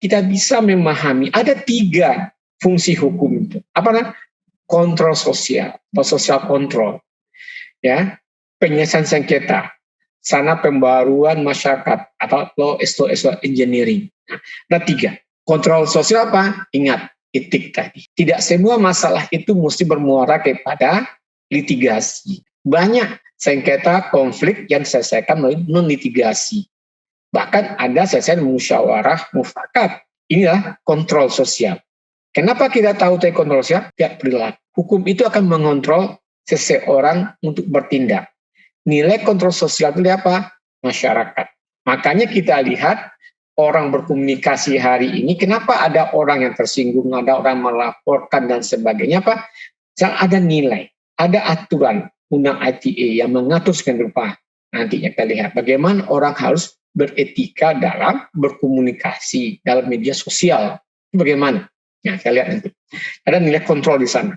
kita bisa memahami ada 3 fungsi hukum itu. Apa namanya? Kontrol sosial atau social control, ya, penyelesaian sengketa, sarana pembaruan masyarakat atau law engineering. Nah, 3. Kontrol sosial apa? Ingat, etik tadi. Tidak semua masalah itu mesti bermuara kepada litigasi. Banyak sengketa konflik yang diselesaikan melalui non-litigasi. Bahkan ada selesai musyawarah mufakat. Inilah kontrol sosial. Kenapa kita tahu kontrol sosial? Tidak perilaku. Hukum itu akan mengontrol seseorang untuk bertindak. Nilai kontrol sosial itu apa? Masyarakat. Makanya kita lihat orang berkomunikasi hari ini, kenapa ada orang yang tersinggung, ada orang melaporkan dan sebagainya, apa? Ada nilai, ada aturan undang ITE yang mengatur sedemikian rupa. Nantinya kita lihat bagaimana orang harus beretika dalam berkomunikasi dalam media sosial. Bagaimana? Nah, kita lihat nanti. Ada nilai kontrol di sana.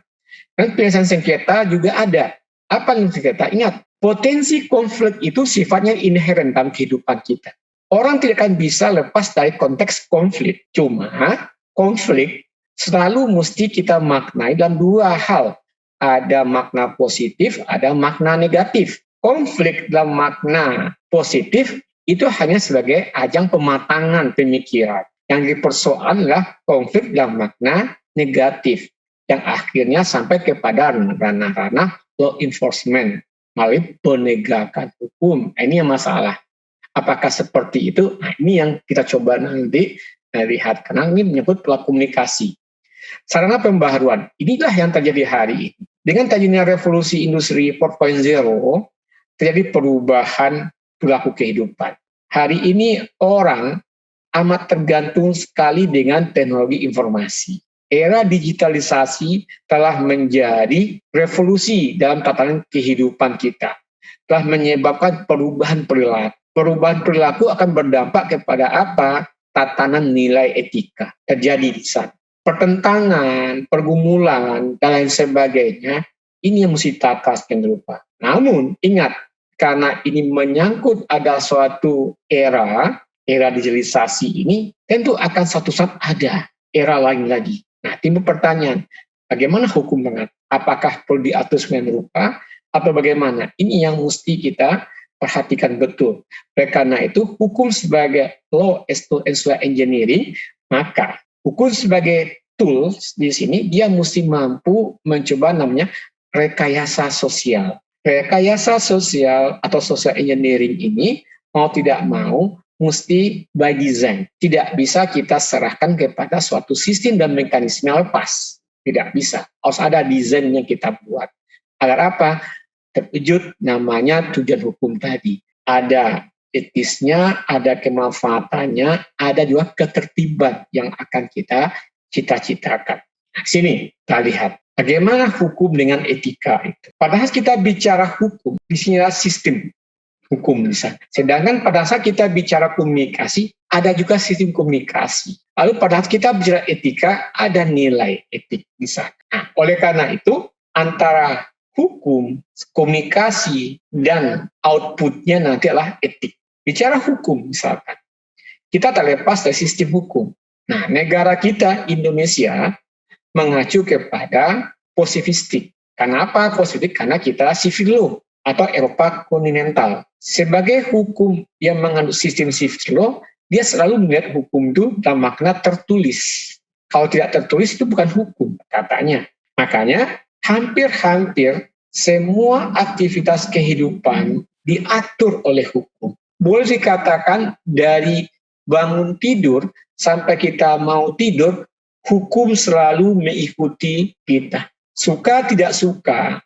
Dan penyelesaian sengketa juga ada. Apa yang sengketa? Ingat, potensi konflik itu sifatnya inherent dalam kehidupan kita. Orang tidak akan bisa lepas dari konteks konflik. Cuma konflik selalu mesti kita maknai dalam 2 hal. Ada makna positif, ada makna negatif. Konflik dalam makna positif itu hanya sebagai ajang pematangan pemikiran. Yang dipersoalkan adalah konflik dalam makna negatif. Yang akhirnya sampai kepada ranah-ranah law enforcement melalui penegakan hukum. Ini yang masalah. Apakah seperti itu? Nah, ini yang kita coba nanti lihat. Karena ini menyebut pola komunikasi. Sarana pembaharuan. Inilah yang terjadi hari ini. Dengan terjadinya revolusi industri 4.0, terjadi perubahan perilaku kehidupan. Hari ini orang amat tergantung sekali dengan teknologi informasi. Era digitalisasi telah menjadi revolusi dalam tatanan kehidupan kita. Telah menyebabkan perubahan perilaku. Perubahan perilaku akan berdampak kepada apa? Tatanan nilai etika terjadi di sana. Pertentangan, pergumulan, dan lain sebagainya, ini yang mesti tata sedemikian rupa. Namun, ingat, karena ini menyangkut ada suatu era digitalisasi ini, tentu akan suatu saat ada era lain lagi. Nah, timbul pertanyaan, bagaimana hukum mengatur? Apakah perlu diatur sedemikian rupa, atau bagaimana? Ini yang mesti kita perhatikan betul. Oleh karena itu, hukum sebagai law engineering, maka hukum sebagai tools di sini, dia mesti mampu mencoba namanya rekayasa sosial. Rekayasa sosial atau social engineering ini, mau tidak mau, mesti by design. Tidak bisa kita serahkan kepada suatu sistem dan mekanisme lepas. Tidak bisa. Harus ada desain yang kita buat. Agar apa? Terwujud namanya tujuan hukum tadi. Ada etisnya, ada kemanfaatannya, ada juga ketertiban yang akan kita cita-citakan. Nah, sini kita lihat. Bagaimana hukum dengan etika itu? Padahal kita bicara hukum, di sinilah sistem hukum di sana. Sedangkan pada saat kita bicara komunikasi, ada juga sistem komunikasi. Lalu pada saat kita bicara etika, ada nilai etik di sana. Nah, oleh karena itu, antara hukum, komunikasi, dan outputnya nanti adalah etik. Bicara hukum misalkan, kita terlepas dari sistem hukum. Nah, negara kita, Indonesia, mengacu kepada positivistik. Kenapa positif? Karena kita civil law atau Eropa kontinental. Sebagai hukum yang mengandung sistem civil law, dia selalu melihat hukum itu dalam makna tertulis. Kalau tidak tertulis itu bukan hukum, katanya. Makanya hampir-hampir semua aktivitas kehidupan diatur oleh hukum. Boleh dikatakan dari bangun tidur sampai kita mau tidur, hukum selalu mengikuti kita. Suka tidak suka,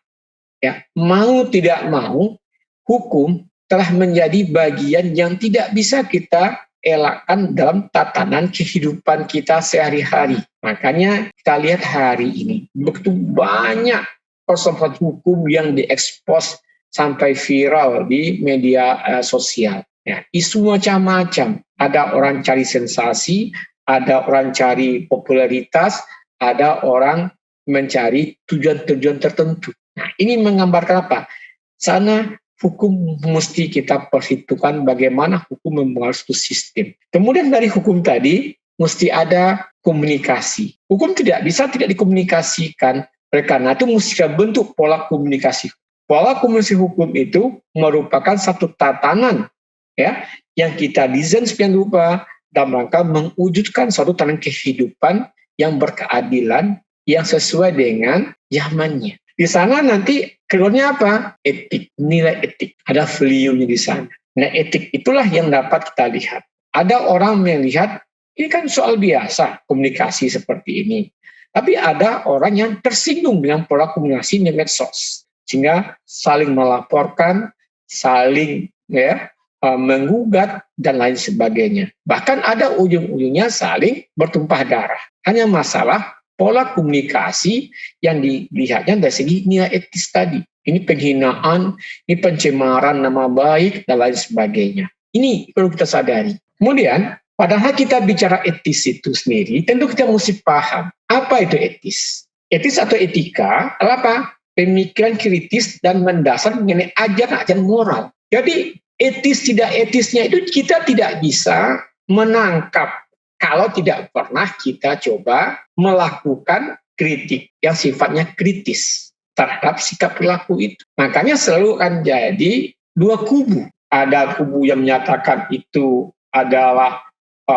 ya, mau tidak mau, hukum telah menjadi bagian yang tidak bisa kita elakkan dalam tatanan kehidupan kita sehari-hari. Makanya kita lihat hari ini, begitu banyak persoalan hukum yang diekspos sampai viral di media sosial. Ya, isu macam-macam. Ada orang cari sensasi, ada orang cari popularitas, ada orang mencari tujuan-tujuan tertentu. Nah, ini menggambarkan apa? Sana hukum mesti kita perhitungkan bagaimana hukum mempengaruhi sistem. Kemudian dari hukum tadi, mesti ada komunikasi. Hukum tidak bisa tidak dikomunikasikan. Oleh karena itu mesti bentuk pola komunikasi. Pola komunikasi hukum itu merupakan satu tatanan ya yang kita desain sepian rupa dalam rangka mewujudkan suatu tatanan kehidupan yang berkeadilan yang sesuai dengan zamannya. Di sana nanti keluarnya apa? Etik, nilai etik. Ada value-nya di sana. Nah, etik itulah yang dapat kita lihat. Ada orang melihat ini kan soal biasa komunikasi seperti ini. Tapi ada orang yang tersinggung dengan pola komunikasi di medsos, sehingga saling melaporkan, saling menggugat dan lain sebagainya. Bahkan ada ujung-ujungnya saling bertumpah darah. Hanya masalah pola komunikasi yang dilihatnya dari segi nilai etis tadi. Ini penghinaan, ini pencemaran nama baik dan lain sebagainya. Ini perlu kita sadari. Kemudian padahal kita bicara etis itu sendiri, tentu kita mesti paham apa itu etis. Etis atau etika adalah apa? Pemikiran kritis dan mendasar mengenai ajaran-ajaran moral. Jadi etis tidak etisnya itu kita tidak bisa menangkap kalau tidak pernah kita coba melakukan kritik yang sifatnya kritis terhadap sikap perilaku itu. Makanya selalu akan jadi dua kubu. Ada kubu yang menyatakan itu adalah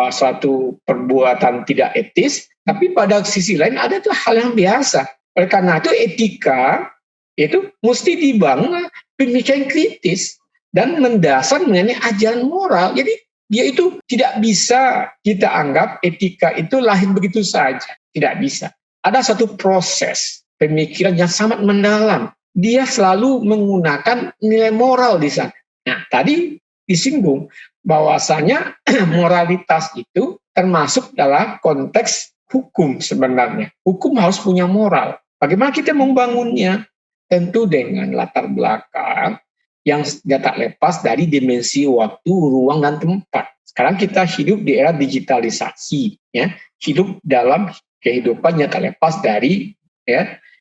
suatu perbuatan tidak etis, tapi pada sisi lain ada tuh hal yang biasa. Oleh karena itu etika itu mesti dibangun pemikiran kritis dan mendasar mengenai ajaran moral. Jadi dia itu tidak bisa kita anggap etika itu lahir begitu saja. Tidak bisa. Ada satu proses pemikiran yang sangat mendalam. Dia selalu menggunakan nilai moral di sana. Nah, tadi disinggung bahwasanya moralitas itu termasuk dalam konteks hukum sebenarnya. Hukum harus punya moral. Bagaimana kita membangunnya? Tentu dengan latar belakang yang tak lepas dari dimensi waktu, ruang, dan tempat. Sekarang kita hidup di era digitalisasi, ya, hidup dalam kehidupan yang tak lepas dari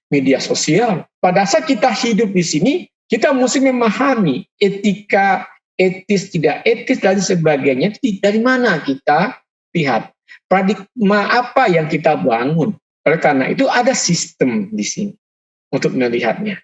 media sosial. Pada saat kita hidup di sini, kita mesti memahami etika, etis, tidak etis, dan sebagainya. Dari mana kita lihat? Paradigma apa yang kita bangun? Oleh karena itu ada sistem di sini untuk melihatnya.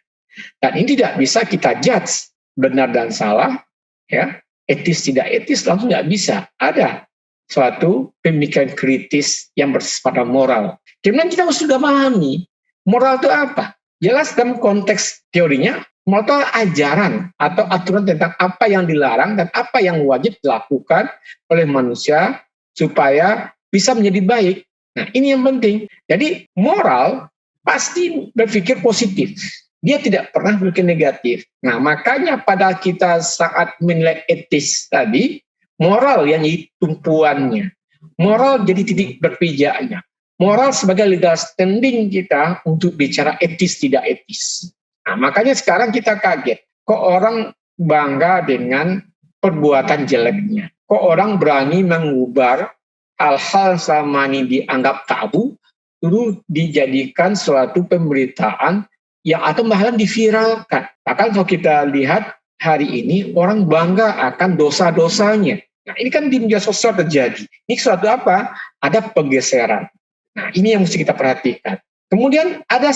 Dan ini tidak bisa kita judge benar dan salah, ya, etis tidak etis langsung nggak bisa. Ada suatu pemikiran kritis yang bersifat moral. Kemudian kita sudah memahami moral itu apa. Jelas dalam konteks teorinya, moral itu ajaran atau aturan tentang apa yang dilarang dan apa yang wajib dilakukan oleh manusia supaya bisa menjadi baik. Nah, ini yang penting. Jadi moral pasti berpikir positif. Dia tidak pernah berpikir negatif. Nah, makanya pada kita saat menilai etis tadi, moral yang jadi tumpuannya. Moral jadi titik berpijaknya. Moral sebagai legal standing kita untuk bicara etis tidak etis. Nah, makanya sekarang kita kaget. Kok orang bangga dengan perbuatan jeleknya? Kok orang berani mengubar hal-hal selama ini dianggap tabu, lalu dijadikan suatu pemberitaan yang atau bahkan diviralkan. Bahkan kalau kita lihat hari ini orang bangga akan dosa-dosanya. Nah, ini kan di media sosial terjadi. Ini suatu apa? Ada pergeseran. Nah, ini yang mesti kita perhatikan. Kemudian ada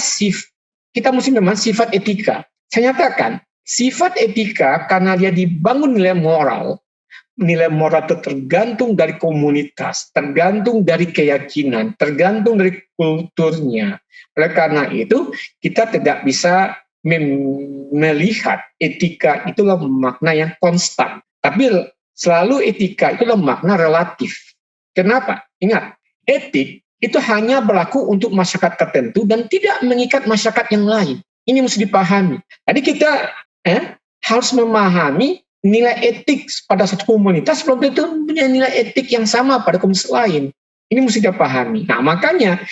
kita mesti memang sifat etika. Saya nyatakan, sifat etika karena dia dibangun nilai moral itu tergantung dari komunitas, tergantung dari keyakinan, tergantung dari kulturnya. Oleh karena itu, kita tidak bisa melihat etika itulah makna yang konstan. Tapi selalu etika itulah makna relatif. Kenapa? Ingat, etik itu hanya berlaku untuk masyarakat tertentu dan tidak mengikat masyarakat yang lain. Ini mesti dipahami. Jadi kita harus memahami nilai etik pada satu komunitas belum tentu punya nilai etik yang sama pada komunitas lain. Ini mesti dipahami. Nah, makanya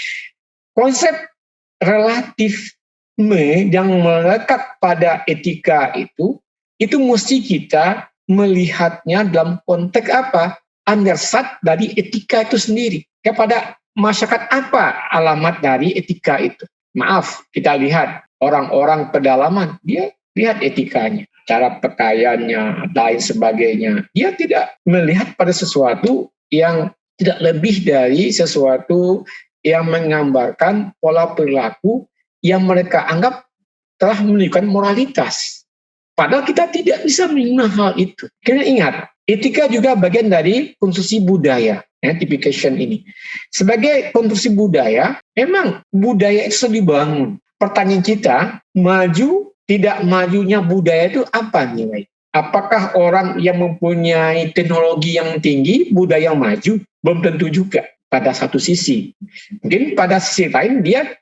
konsep relatifme yang melekat pada etika itu mesti kita melihatnya dalam konteks apa? Undersat dari etika itu sendiri. Kepada masyarakat apa alamat dari etika itu? Maaf, kita lihat orang-orang pedalaman, dia lihat etikanya, cara pakaiannya, lain sebagainya. Dia tidak melihat pada sesuatu yang tidak lebih dari sesuatu yang menggambarkan pola perilaku yang mereka anggap telah menunjukkan moralitas. Padahal kita tidak bisa menerima hal itu. Karena ingat, etika juga bagian dari konstruksi budaya, typification ini. Sebagai konstruksi budaya, memang budaya itu sudah dibangun. Pertanyaan kita, maju, tidak majunya budaya itu apa nilai? Apakah orang yang mempunyai teknologi yang tinggi, budaya yang maju? Belum tentu juga pada satu sisi. Mungkin pada sisi lain dia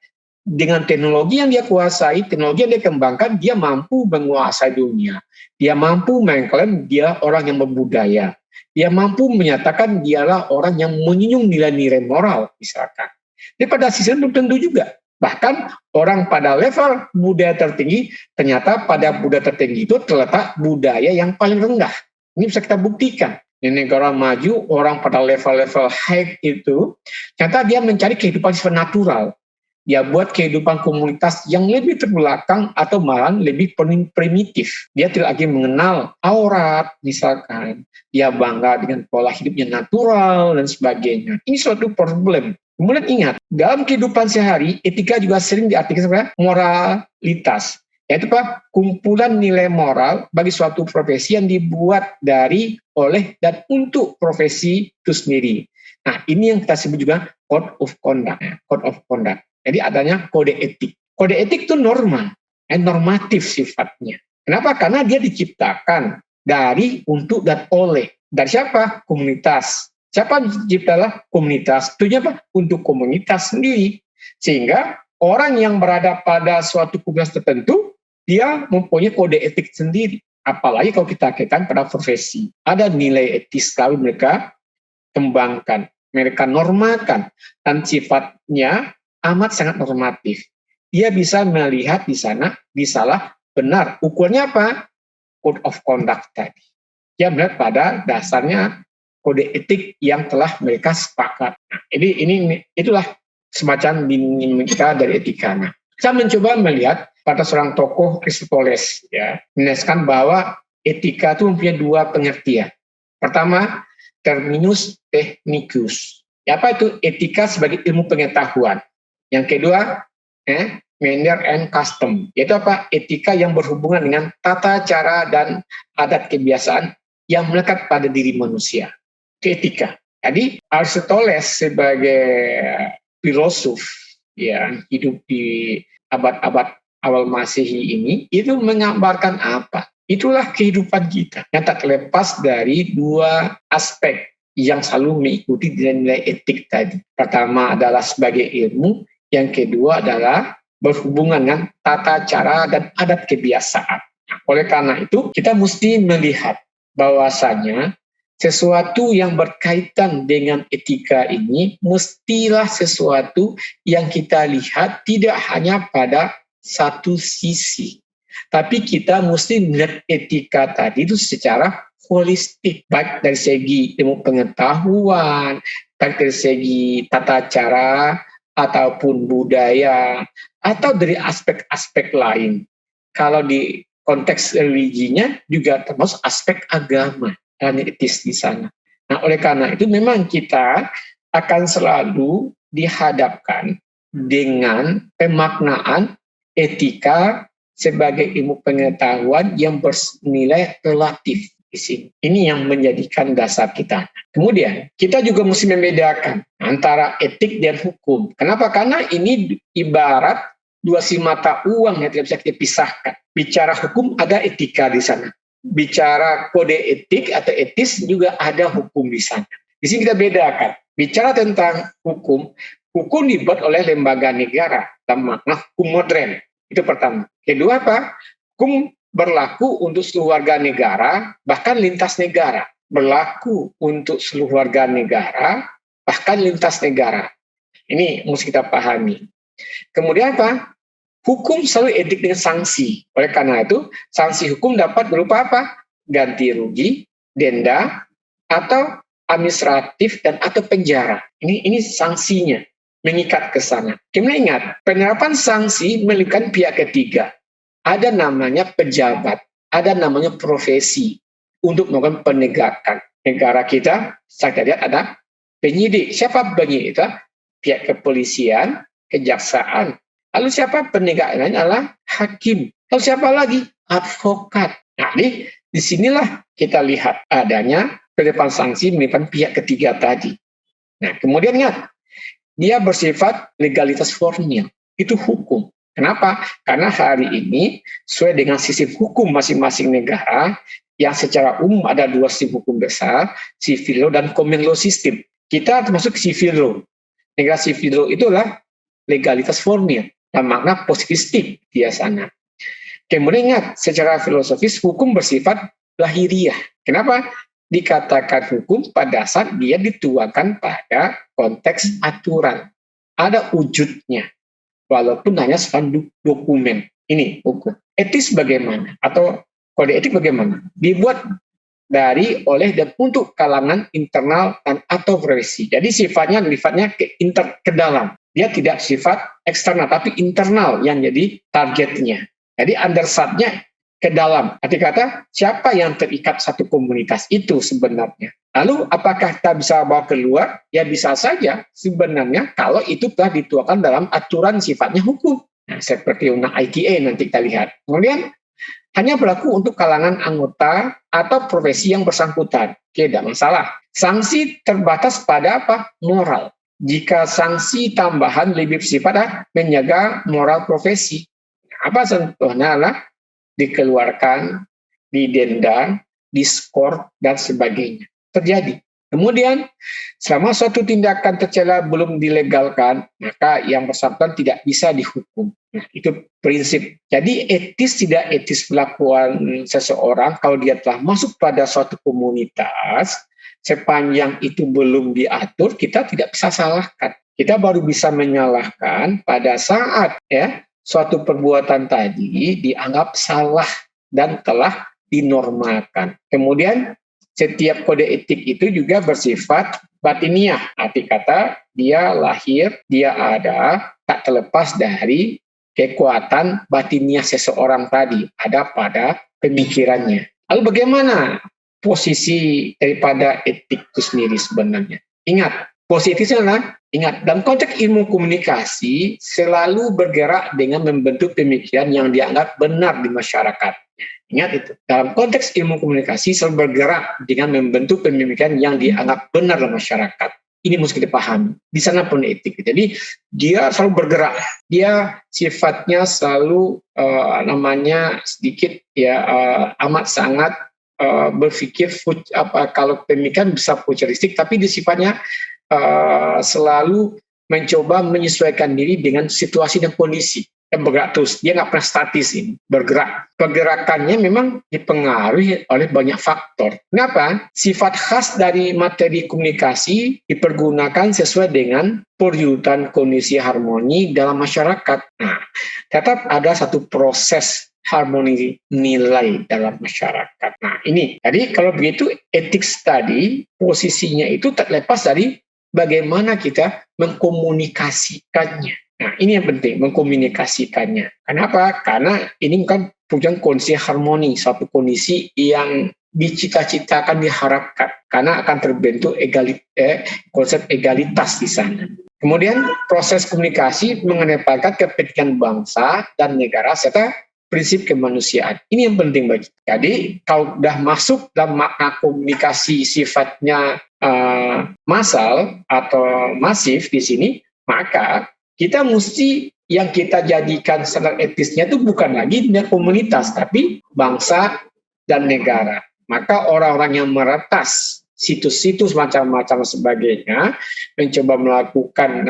dengan teknologi yang dia kuasai, teknologi yang dia kembangkan, dia mampu menguasai dunia. Dia mampu mengklaim dia orang yang berbudaya. Dia mampu menyatakan dialah orang yang menjunjung nilai-nilai moral, misalkan. Jadi pada sisi itu tentu juga. Bahkan orang pada level budaya tertinggi, ternyata pada budaya tertinggi itu terletak budaya yang paling rendah. Ini bisa kita buktikan. Di negara maju, orang pada level-level high itu, ternyata dia mencari kehidupan natural. Dia buat kehidupan komunitas yang lebih terbelakang atau malah lebih primitif. Dia tidak lagi mengenal aurat, misalkan. Dia bangga dengan pola hidupnya natural dan sebagainya. Ini suatu problem. Kemudian ingat, dalam kehidupan sehari, etika juga sering diartikan sebagai moralitas. Yaitu kumpulan nilai moral bagi suatu profesi yang dibuat dari, oleh, dan untuk profesi itu sendiri. Nah, ini yang kita sebut juga code of conduct. Code of conduct. Jadi adanya kode etik. Kode etik itu norma, normatif sifatnya. Kenapa? Karena dia diciptakan dari, untuk, dan oleh. Dari siapa? Komunitas. Siapa diciptalah? Komunitas. Tujuannya apa? Untuk komunitas sendiri. Sehingga orang yang berada pada suatu komunitas tertentu, dia mempunyai kode etik sendiri. Apalagi kalau kita kaitkan pada profesi. Ada nilai etis selalu mereka kembangkan, mereka normakan, dan sifatnya amat sangat normatif. Dia bisa melihat di sana, di salah, benar. Ukurnya apa? Code of conduct tadi. Dia melihat pada dasarnya kode etik yang telah mereka sepakat. Nah, itulah semacam dinamika dari etika. Nah, saya mencoba melihat pada seorang tokoh Aristoteles, ya, menegaskan bahwa etika itu mempunyai dua pengertian. Pertama, terminus technicus. Apa itu etika sebagai ilmu pengetahuan? Yang kedua, manner and custom, yaitu apa? Etika yang berhubungan dengan tata cara dan adat kebiasaan yang melekat pada diri manusia. Itu etika. Jadi Aristoteles sebagai filosof yang hidup di abad-abad awal Masehi ini, itu menggambarkan apa? Itulah kehidupan kita yang tak terlepas dari dua aspek yang selalu mengikuti nilai etik tadi. Pertama adalah sebagai ilmu, yang kedua adalah berhubungan dengan tata cara dan adat kebiasaan. Oleh karena itu, kita mesti melihat bahwasanya sesuatu yang berkaitan dengan etika ini mestilah sesuatu yang kita lihat tidak hanya pada satu sisi. Tapi kita mesti melihat etika tadi itu secara holistik, baik dari segi ilmu pengetahuan, baik dari segi tata cara, ataupun budaya, atau dari aspek-aspek lain. Kalau di konteks religinya juga termasuk aspek agama dan etis di sana. Nah, oleh karena itu memang kita akan selalu dihadapkan dengan pemaknaan etika sebagai ilmu pengetahuan yang bernilai relatif di sini. Ini yang menjadikan dasar kita. Kemudian, kita juga mesti membedakan antara etik dan hukum. Kenapa? Karena ini ibarat dua sisi mata uang yang tidak bisa kita pisahkan. Bicara hukum ada etika di sana. Bicara kode etik atau etis juga ada hukum di sana. Di sini kita bedakan. Bicara tentang hukum, hukum dibuat oleh lembaga negara dalam makna hukum modern. Itu pertama. Kedua apa? Hukum berlaku untuk seluruh warga negara, bahkan lintas negara. Berlaku untuk seluruh warga negara, bahkan lintas negara. Ini mesti kita pahami. Kemudian apa? Hukum selalu etik dengan sanksi. Oleh karena itu, sanksi hukum dapat berupa apa? Ganti rugi, denda, atau administratif dan atau penjara. Ini sanksinya, mengikat ke sana. Kemudian ingat, penerapan sanksi melibatkan pihak ketiga. Ada namanya pejabat, ada namanya profesi untuk melakukan penegakan. Negara kita, saya lihat ada Penyidik, siapa penyidik itu? Pihak kepolisian, kejaksaan. Lalu siapa penegak lain adalah hakim. Lalu siapa lagi? Advokat. Nah, ini disinilah kita lihat adanya penerapan sanksi melibatkan pihak ketiga tadi. Nah, kemudian ingat, dia bersifat legalitas formil. Itu hukum. Kenapa? Karena hari ini sesuai dengan sistem hukum masing-masing negara yang secara umum ada dua sistem hukum besar, civil law dan common law system. Kita termasuk civil law. Negara civil law itulah legalitas formil dan makna positivistik di sana. Kemudian ingat, secara filosofis hukum bersifat lahiriah. Kenapa? Dikatakan hukum pada saat dia dituangkan pada konteks aturan. Ada wujudnya, walaupun hanya sebagai dokumen. Ini hukum. Etis bagaimana? Atau kode etik bagaimana? Dibuat oleh dan untuk kalangan internal dan atau profesi. Jadi sifatnya ke dalam. Dia tidak sifat eksternal, tapi internal yang jadi targetnya. Jadi underside-nya ke dalam. Arti kata, siapa yang terikat satu komunitas itu sebenarnya. Lalu apakah kita bisa bawa keluar? Ya bisa saja sebenarnya kalau itu telah dituangkan dalam aturan sifatnya hukum. Nah, seperti undang ITE nanti kita lihat. Kemudian hanya berlaku untuk kalangan anggota atau profesi yang bersangkutan. Oke, tidak masalah. Sanksi terbatas pada apa? Moral. Jika sanksi tambahan lebih bersifat menjaga moral profesi. Apa contohnya adalah dikeluarkan, didenda, diskor, dan sebagainya. Terjadi. Kemudian, selama suatu tindakan tercela belum dilegalkan, maka yang bersangkutan tidak bisa dihukum. Nah, itu prinsip. Jadi etis tidak etis perlakuan seseorang kalau dia telah masuk pada suatu komunitas, sepanjang itu belum diatur, kita tidak bisa salahkan. Kita baru bisa menyalahkan pada saat suatu perbuatan tadi dianggap salah dan telah dinormalkan. Kemudian setiap kode etik itu juga bersifat batiniah. Arti kata dia lahir, dia ada, tak terlepas dari kekuatan batiniah seseorang tadi, ada pada pemikirannya. Lalu bagaimana posisi daripada etik itu sendiri sebenarnya? Ingat, positifnya ingat, dalam konteks ilmu komunikasi selalu bergerak dengan membentuk pemikiran yang dianggap benar di masyarakat. Ingat itu, dalam konteks ilmu komunikasi selalu bergerak dengan membentuk pemikiran yang dianggap benar di masyarakat. Ini mesti kita pahami. Di sana pun etik. Jadi dia selalu bergerak. Dia sifatnya selalu sedikit amat sangat berpikir kalau pemikiran bisa futuristik, tapi di sifatnya selalu mencoba menyesuaikan diri dengan situasi dan kondisi. Dia bergerak terus, dia nggak pernah statis ini, bergerak. Pergerakannya memang dipengaruhi oleh banyak faktor. Kenapa? Sifat khas dari materi komunikasi dipergunakan sesuai dengan perwujudan kondisi harmoni dalam masyarakat. Nah, tetap ada satu proses harmoni nilai dalam masyarakat. Nah, ini. Jadi kalau begitu etik tadi posisinya itu terlepas dari bagaimana kita mengkomunikasikannya. Nah, ini yang penting, mengkomunikasikannya. Kenapa? Karena ini kan punya kondisi harmoni, suatu kondisi yang dicita-citakan, diharapkan. Karena akan terbentuk konsep egalitas di sana. Kemudian proses komunikasi mengedepankan kepentingan bangsa dan negara serta prinsip kemanusiaan. Ini yang penting bagi. Jadi kalau sudah masuk dalam makna komunikasi sifatnya massal atau masif di sini, maka kita mesti yang kita jadikan standar etisnya itu bukan lagi dengan komunitas, tapi bangsa dan negara. Maka orang-orang yang meretas situs-situs macam-macam sebagainya, mencoba melakukan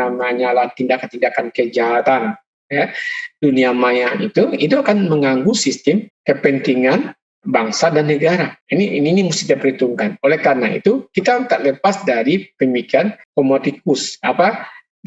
tindakan-tindakan kejahatan, dunia maya itu akan mengganggu sistem kepentingan bangsa dan negara. Ini mesti diperhitungkan. Oleh karena itu, kita tak lepas dari pemikiran homotikus,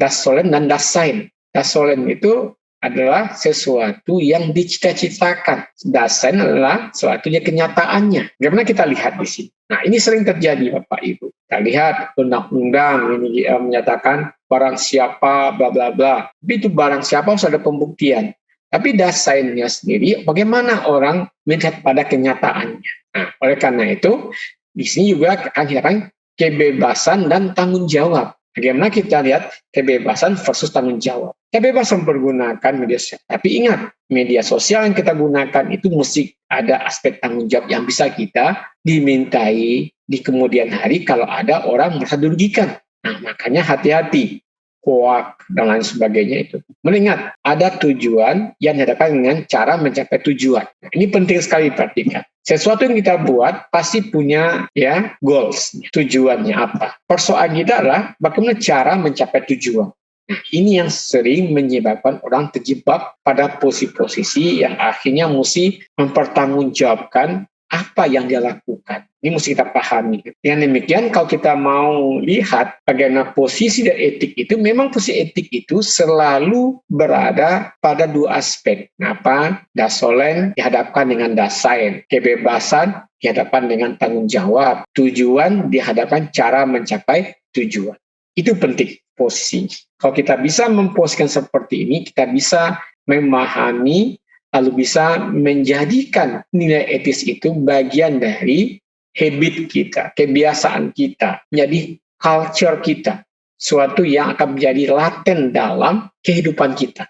das Solem dan das Sein. Das Solem itu adalah sesuatu yang dicita-citakan. Das Sein adalah sesuatunya kenyataannya. Bagaimana kita lihat di sini? Nah, ini sering terjadi, Bapak Ibu. Kita lihat undang-undang ini menyatakan barang siapa, bla bla bla. Tapi itu barang siapa harus ada pembuktian. Tapi das Sein-nya sendiri, bagaimana orang melihat pada kenyataannya. Nah, oleh karena itu, di sini juga akan kebebasan dan tanggung jawab. Bagaimana kita lihat kebebasan versus tanggung jawab. Kebebasan menggunakan media sosial. Tapi ingat, media sosial yang kita gunakan itu mesti ada aspek tanggung jawab yang bisa kita dimintai di kemudian hari kalau ada orang merasa dirugikan. Nah, makanya hati-hati. Hoax dan lain sebagainya itu. Mengingat ada tujuan yang dihadapkan dengan cara mencapai tujuan. Nah, ini penting sekali diperhatikan. Sesuatu yang kita buat pasti punya ya goals, tujuannya apa. Persoalan kita adalah bagaimana cara mencapai tujuan. Nah, ini yang sering menyebabkan orang terjebak pada posisi-posisi yang akhirnya mesti mempertanggungjawabkan apa yang dia lakukan. Ini mesti kita pahami. Dengan demikian, kalau kita mau lihat bagaimana posisi dan etik itu, memang posisi etik itu selalu berada pada dua aspek. Kenapa? Dasolen dihadapkan dengan dasain. Kebebasan dihadapkan dengan tanggung jawab. Tujuan dihadapkan cara mencapai tujuan. Itu penting posisi. Kalau kita bisa memposisikan seperti ini, kita bisa memahami lalu bisa menjadikan nilai etis itu bagian dari habit kita, kebiasaan kita, menjadi culture kita, suatu yang akan menjadi laten dalam kehidupan kita.